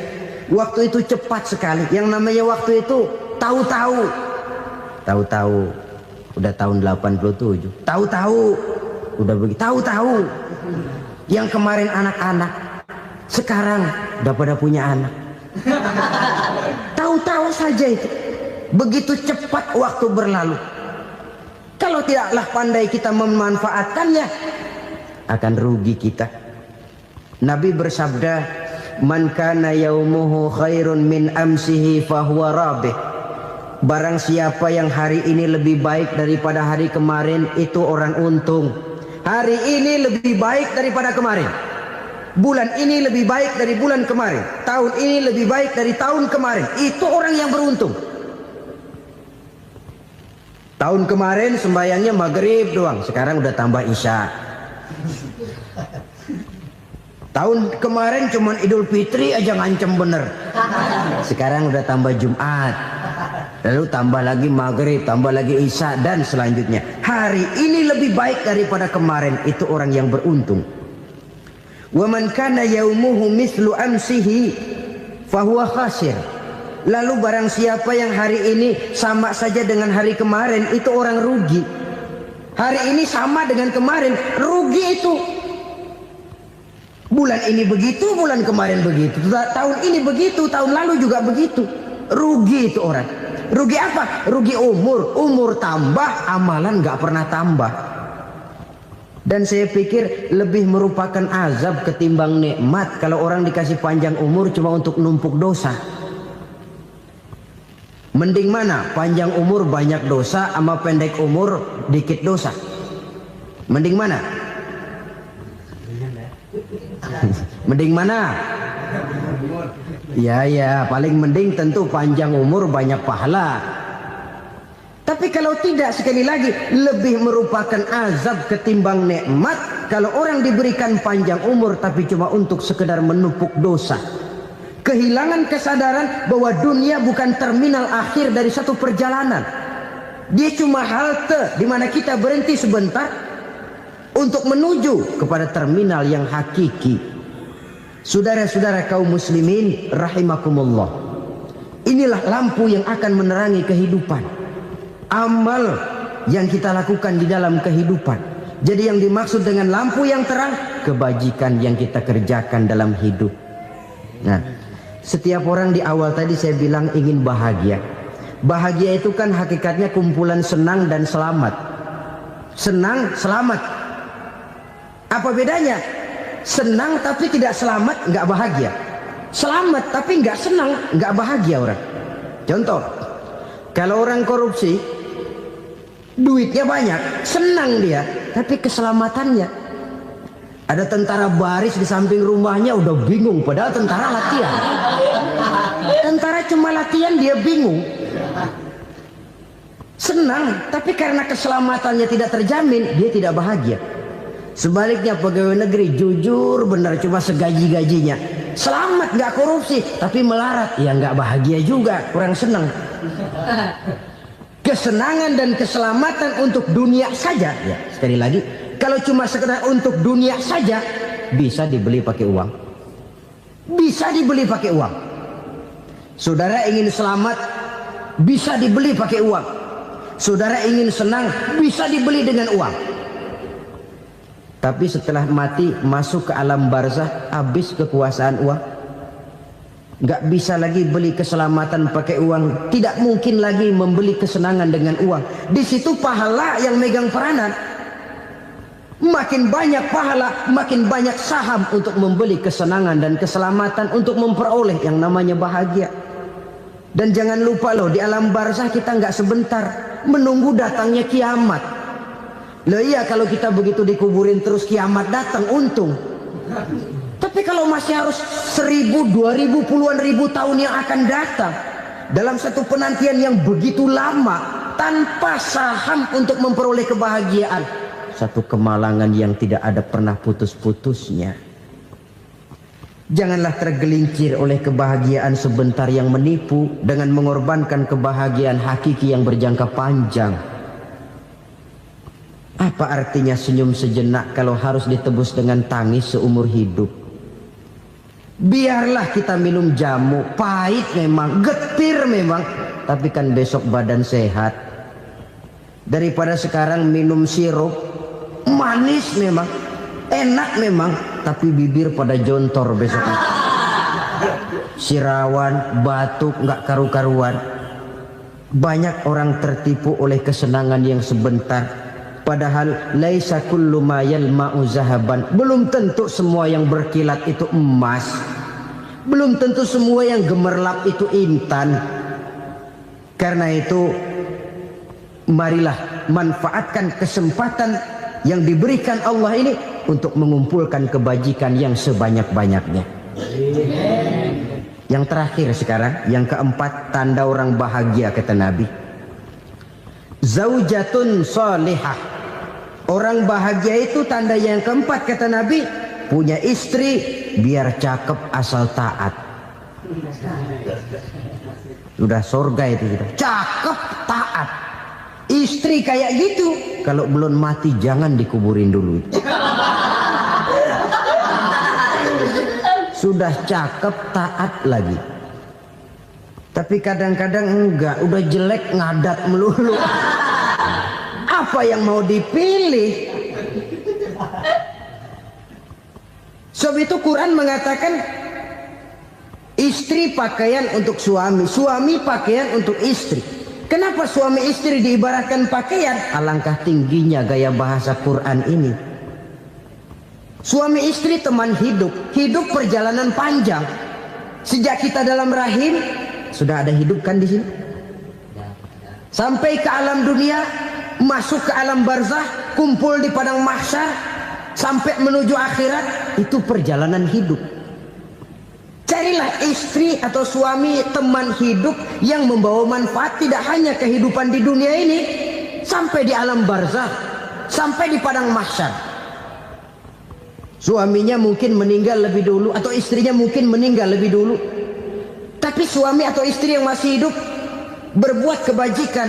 waktu itu cepat sekali. Yang namanya waktu itu tahu-tahu. Tahu-tahu udah tahun 87. Tahu-tahu udah begitu. Tahu-tahu yang kemarin anak-anak, sekarang udah pada punya anak. Tahu-tahu saja itu. Begitu cepat waktu berlalu. Kalau tidaklah pandai kita memanfaatkannya, akan rugi kita. Nabi bersabda, "Man kana yaumuhu khairun min amsihi fahuwa rabih." Barang siapa yang hari ini lebih baik daripada hari kemarin, itu orang untung. Hari ini lebih baik daripada kemarin. Bulan ini lebih baik dari bulan kemarin. Tahun ini lebih baik dari tahun kemarin. Itu orang yang beruntung. Tahun kemarin sembayangnya maghrib doang, sekarang udah tambah isya. Tahun kemarin cuman Idul Fitri aja ngancem bener, sekarang udah tambah Jumat, lalu tambah lagi maghrib, tambah lagi isya, dan selanjutnya. Hari ini lebih baik daripada kemarin, itu orang yang beruntung. Wa man kana yaumuhu mislu amsihi fahuwa khasir. Lalu barang siapa yang hari ini sama saja dengan hari kemarin, itu orang rugi. Hari ini sama dengan kemarin, rugi itu. Bulan ini begitu, bulan kemarin begitu, tahun ini begitu, tahun lalu juga begitu. Rugi itu orang. Rugi apa? Rugi umur. Umur tambah, amalan gak pernah tambah. Dan saya pikir lebih merupakan azab ketimbang nikmat kalau orang dikasih panjang umur cuma untuk numpuk dosa. Mending mana? Panjang umur banyak dosa sama pendek umur dikit dosa? Mending mana? Mending mana? Ya, paling mending tentu panjang umur banyak pahala. Tapi kalau tidak, sekali lagi, lebih merupakan azab ketimbang nikmat kalau orang diberikan panjang umur tapi cuma untuk sekedar menumpuk dosa. Kehilangan kesadaran bahwa dunia bukan terminal akhir dari satu perjalanan. Dia cuma halte di mana kita berhenti sebentar untuk menuju kepada terminal yang hakiki. Saudara-saudara kaum muslimin rahimakumullah, inilah lampu yang akan menerangi kehidupan. Amal yang kita lakukan di dalam kehidupan. Jadi yang dimaksud dengan lampu yang terang, kebajikan yang kita kerjakan dalam hidup. Nah, setiap orang di awal tadi saya bilang ingin bahagia. Bahagia itu kan hakikatnya kumpulan senang dan selamat. Senang, selamat. Apa bedanya? Senang tapi tidak selamat, nggak bahagia. Selamat tapi nggak senang, nggak bahagia orang. Contoh, kalau orang korupsi, duitnya banyak, senang dia, tapi keselamatannya. Ada tentara baris di samping rumahnya udah bingung, padahal tentara latihan. Tentara cuma latihan, dia bingung. Senang, tapi karena keselamatannya tidak terjamin, dia tidak bahagia. Sebaliknya pegawai negeri jujur benar cuma segaji-gajinya, selamat nggak korupsi tapi melarat, ya nggak bahagia juga, kurang senang. Kesenangan dan keselamatan untuk dunia saja, ya sekali lagi, kalau cuma sekedar untuk dunia saja bisa dibeli pakai uang, bisa dibeli pakai uang. Saudara ingin selamat bisa dibeli pakai uang, saudara ingin senang bisa dibeli dengan uang. Tapi setelah mati masuk ke alam barzah, habis kekuasaan uang. Nggak bisa lagi beli keselamatan pakai uang, tidak mungkin lagi membeli kesenangan dengan uang. Di situ pahala yang megang peranan. Makin banyak pahala, makin banyak saham untuk membeli kesenangan dan keselamatan, untuk memperoleh yang namanya bahagia. Dan jangan lupa loh, di alam barzah kita nggak sebentar, menunggu datangnya kiamat. Loh iya, kalau kita begitu dikuburin terus kiamat datang, untung. Tapi kalau masih harus 1000, 2000, puluhan ribu tahun yang akan datang, dalam satu penantian yang begitu lama, tanpa saham untuk memperoleh kebahagiaan, satu kemalangan yang tidak ada pernah putus-putusnya. Janganlah tergelincir oleh kebahagiaan sebentar yang menipu dengan mengorbankan kebahagiaan hakiki yang berjangka panjang. Apa artinya senyum sejenak kalau harus ditebus dengan tangis seumur hidup? Biarlah kita minum jamu, pahit memang, getir memang, tapi kan besok badan sehat. Daripada sekarang minum sirup, manis memang, enak memang, tapi bibir pada jontor besoknya. Sirawan, batuk, nggak karu-karuan. Banyak orang tertipu oleh kesenangan yang sebentar, Padahal laisa kullu ma yalma'u zahaban. Belum tentu semua yang berkilat itu emas. Belum tentu semua yang gemerlap itu intan. Karena itu marilah manfaatkan kesempatan yang diberikan Allah ini untuk mengumpulkan kebajikan yang sebanyak-banyaknya. Yang terakhir sekarang, yang keempat, tanda orang bahagia kata Nabi. Zaujatun salihah. Orang bahagia itu tanda yang keempat kata Nabi, punya istri biar cakep asal taat. Sudah surga itu sudah. Cakep taat. Istri kayak gitu, kalau belum mati jangan dikuburin dulu. Sudah cakep taat lagi. Tapi kadang-kadang enggak, udah jelek ngadat melulu. Apa yang mau dipilih? Sebab itu Quran mengatakan istri pakaian untuk suami, suami pakaian untuk istri. Kenapa suami istri diibaratkan pakaian? Alangkah tingginya gaya bahasa Quran ini. Suami istri teman hidup, hidup perjalanan panjang. Sejak kita dalam rahim sudah ada hidup kan di sini. Sampai ke alam dunia, masuk ke alam barzah, kumpul di padang mahsyar, sampai menuju akhirat, itu perjalanan hidup. Carilah istri atau suami teman hidup yang membawa manfaat tidak hanya kehidupan di dunia ini, sampai di alam barzah, sampai di padang mahsyar. Suaminya mungkin meninggal lebih dulu atau istrinya mungkin meninggal lebih dulu. Tapi suami atau istri yang masih hidup berbuat kebajikan.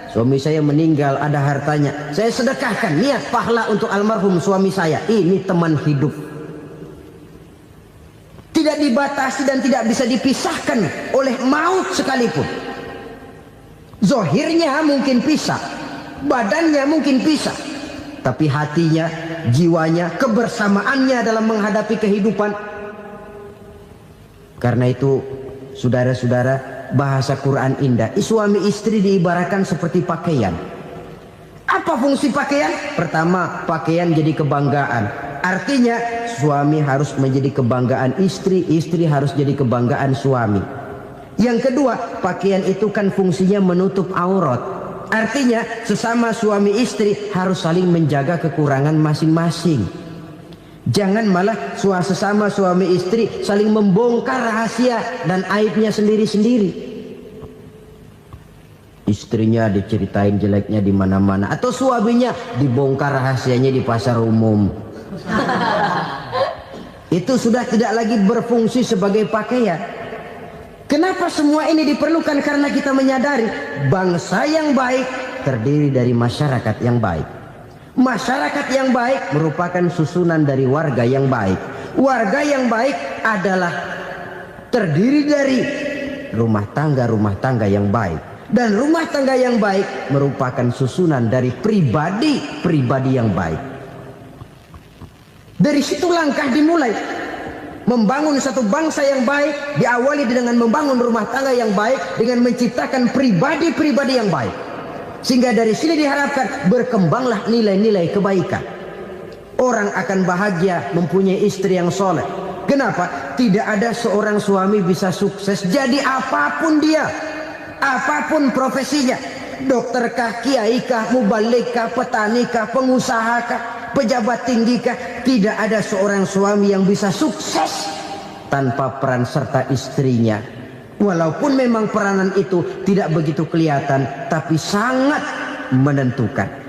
Suami saya meninggal, ada hartanya, saya sedekahkan, niat pahala untuk almarhum suami saya. Ini teman hidup. Tidak dibatasi dan tidak bisa dipisahkan oleh maut sekalipun. Zohirnya mungkin pisah, badannya mungkin pisah, tapi hatinya, jiwanya, kebersamaannya dalam menghadapi kehidupan. Karena itu, saudara-saudara, bahasa Quran indah. Suami istri diibaratkan seperti pakaian. Apa fungsi pakaian? Pertama, pakaian jadi kebanggaan. Artinya suami harus menjadi kebanggaan istri, istri harus jadi kebanggaan suami. Yang kedua, pakaian itu kan fungsinya menutup aurat. Artinya sesama suami istri harus saling menjaga kekurangan masing-masing. Jangan malah sesama suami istri saling membongkar rahasia dan aibnya sendiri-sendiri. Istrinya diceritain jeleknya di mana-mana, atau suaminya dibongkar rahasianya di pasar umum. Itu sudah tidak lagi berfungsi sebagai pakaian. Kenapa semua ini diperlukan? Karena kita menyadari bangsa yang baik terdiri dari masyarakat yang baik. Masyarakat yang baik merupakan susunan dari warga yang baik. Warga yang baik adalah terdiri dari rumah tangga yang baik. Dan rumah tangga yang baik merupakan susunan dari pribadi yang baik. Dari situ langkah dimulai. Membangun satu bangsa yang baik diawali dengan membangun rumah tangga yang baik, dengan menciptakan pribadi-pribadi yang baik. Sehingga dari sini diharapkan berkembanglah nilai-nilai kebaikan. Orang akan bahagia mempunyai istri yang soleh. Kenapa? Tidak ada seorang suami bisa sukses jadi apapun dia, apapun profesinya. Dokterkah, kiaikah, mubalikah, petanikah, pengusahakah, pejabat tinggikah. Tidak ada seorang suami yang bisa sukses tanpa peran serta istrinya. Walaupun memang peranan itu tidak begitu kelihatan, tapi sangat menentukan.